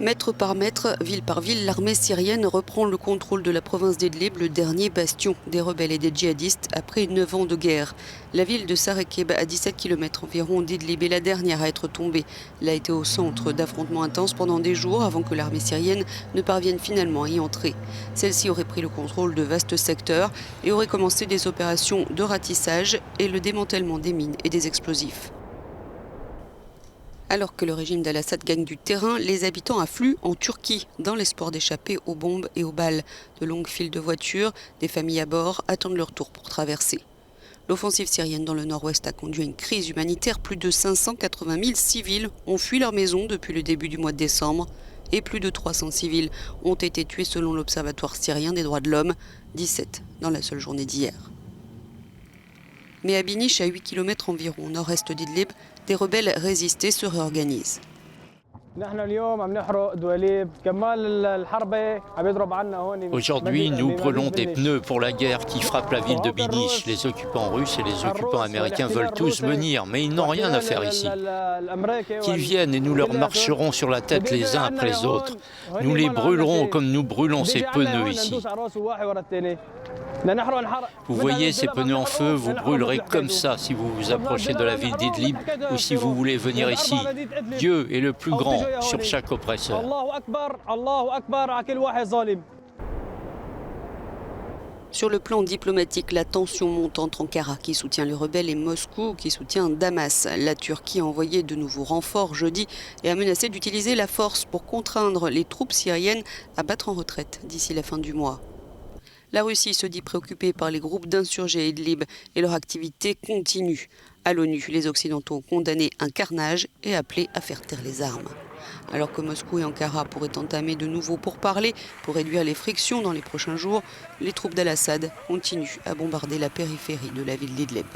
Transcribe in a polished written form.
Mètre par mètre, ville par ville, l'armée syrienne reprend le contrôle de la province d'Idlib, le dernier bastion des rebelles et des djihadistes après 9 ans de guerre. La ville de Sarekeb, à 17 km environ d'Idlib, est la dernière à être tombée. Elle a été au centre d'affrontements intenses pendant des jours avant que l'armée syrienne ne parvienne finalement à y entrer. Celle-ci aurait pris le contrôle de vastes secteurs et aurait commencé des opérations de ratissage et le démantèlement des mines et des explosifs. Alors que le régime d'Al-Assad gagne du terrain, les habitants affluent en Turquie dans l'espoir d'échapper aux bombes et aux balles. De longues files de voitures, des familles à bord attendent leur tour pour traverser. L'offensive syrienne dans le nord-ouest a conduit à une crise humanitaire. Plus de 580 000 civils ont fui leur maison depuis le début du mois de décembre et plus de 300 civils ont été tués selon l'Observatoire syrien des droits de l'homme, 17 dans la seule journée d'hier. Mais à Binish, à 8 km environ au nord-est d'Idlib, des rebelles résistés se réorganisent. Aujourd'hui, nous brûlons des pneus pour la guerre qui frappe la ville de Binish. Les occupants russes et les occupants américains veulent tous venir, mais ils n'ont rien à faire ici. Qu'ils viennent et nous leur marcherons sur la tête les uns après les autres. Nous les brûlerons comme nous brûlons ces pneus ici. Vous voyez ces pneus en feu, vous brûlerez comme ça si vous vous approchez de la ville d'Idlib ou si vous voulez venir ici. Dieu est le plus grand sur chaque oppresseur. Sur le plan diplomatique, la tension monte entre Ankara, qui soutient les rebelles, et Moscou, qui soutient Damas. La Turquie a envoyé de nouveaux renforts jeudi et a menacé d'utiliser la force pour contraindre les troupes syriennes à battre en retraite d'ici la fin du mois. La Russie se dit préoccupée par les groupes d'insurgés à Idlib et leur activité continue. À l'ONU, les Occidentaux ont condamné un carnage et appelé à faire taire les armes. Alors que Moscou et Ankara pourraient entamer de nouveaux pourparlers pour réduire les frictions dans les prochains jours, les troupes d'Al-Assad continuent à bombarder la périphérie de la ville d'Idlib.